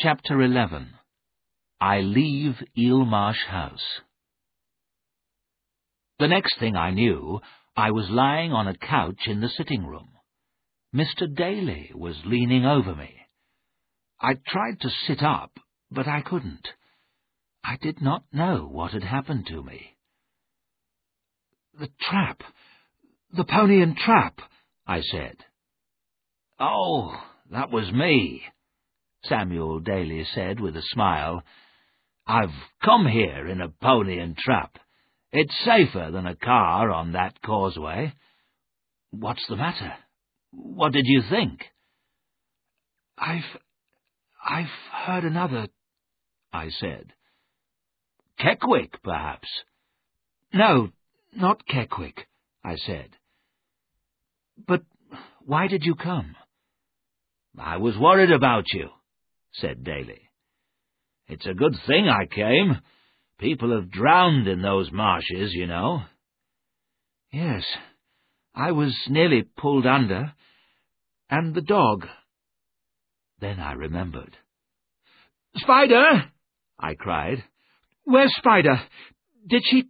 Chapter 11. I Leave Eelmarsh House. The next thing I knew, I was lying on a couch in the sitting room. Mr. Daly was leaning over me. I tried to sit up, but I couldn't. I did not know what had happened to me. "The trap! The Pony and Trap!" I said. "Oh, that was me," Samuel Daly said with a smile. "I've come here in a pony and trap. It's safer than a car on that causeway." "What's the matter? What did you think?" I've heard another," I said. "Keckwick, perhaps?" "No, not Keckwick," I said. "But why did you come?" "I was worried about you," said Daly. "It's a good thing I came. People have drowned in those marshes, you know." "Yes, I was nearly pulled under. And the dog." Then I remembered. "Spider!" I cried. "Where's Spider? Did she—"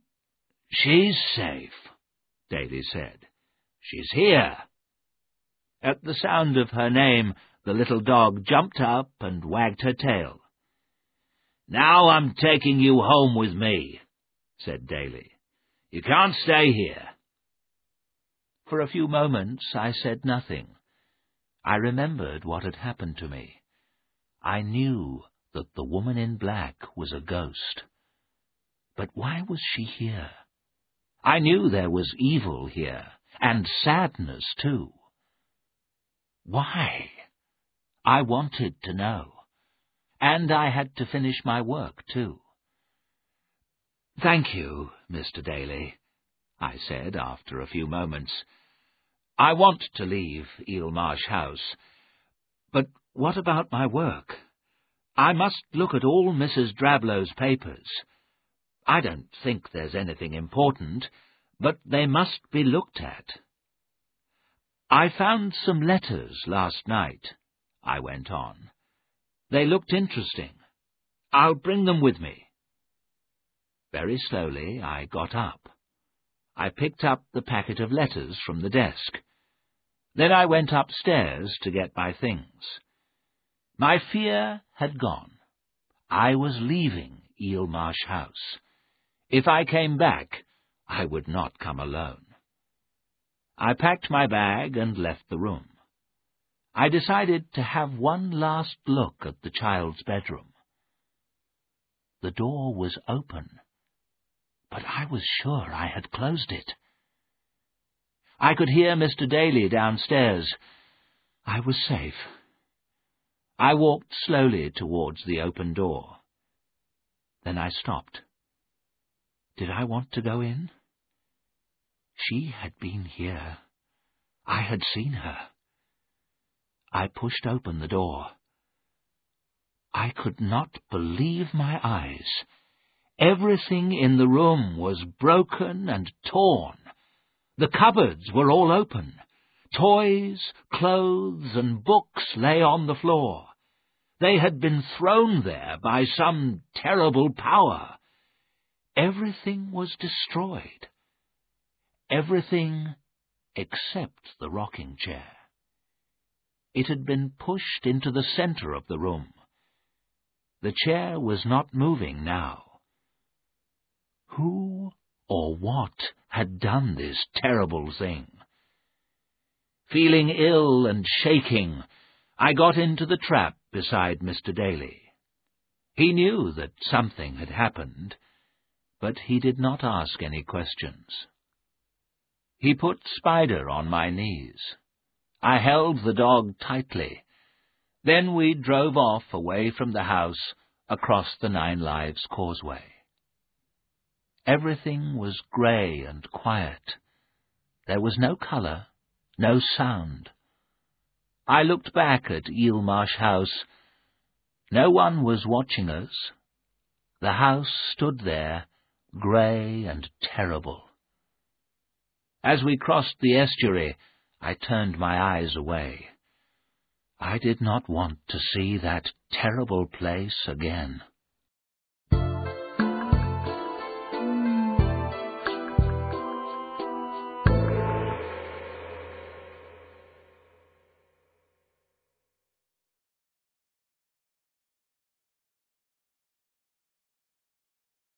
"She's safe," Daly said. "She's here." At the sound of her name, the little dog jumped up and wagged her tail. "Now I'm taking you home with me," said Daly. "You can't stay here." For a few moments I said nothing. I remembered what had happened to me. I knew that the woman in black was a ghost. But why was she here? I knew there was evil here, and sadness too. Why? I wanted to know. And I had to finish my work too. "Thank you, Mr. Daly," I said after a few moments. "I want to leave Eelmarsh House. But what about my work? I must look at all Mrs. Drabblow's papers. I don't think there's anything important, but they must be looked at." "I found some letters last night," I went on. "They looked interesting. I'll bring them with me." Very slowly I got up. I picked up the packet of letters from the desk. Then I went upstairs to get my things. My fear had gone. I was leaving Eelmarsh House. If I came back, I would not come alone. I packed my bag and left the room. I decided to have one last look at the child's bedroom. The door was open, but I was sure I had closed it. I could hear Mr. Daly downstairs. I was safe. I walked slowly towards the open door. Then I stopped. Did I want to go in? She had been here. I had seen her. I pushed open the door. I could not believe my eyes. Everything in the room was broken and torn. The cupboards were all open. Toys, clothes, and books lay on the floor. They had been thrown there by some terrible power. Everything was destroyed. Everything except the rocking chair. It had been pushed into the center of the room. The chair was not moving now. Who or what had done this terrible thing? Feeling ill and shaking, I got into the trap beside Mr. Daly. He knew that something had happened, but he did not ask any questions. He put Spider on my knees. I held the dog tightly. Then we drove off away from the house across the Nine Lives Causeway. Everything was grey and quiet. There was no colour, no sound. I looked back at Eelmarsh House. No one was watching us. The house stood there, grey and terrible. As we crossed the estuary, I turned my eyes away. I did not want to see that terrible place again.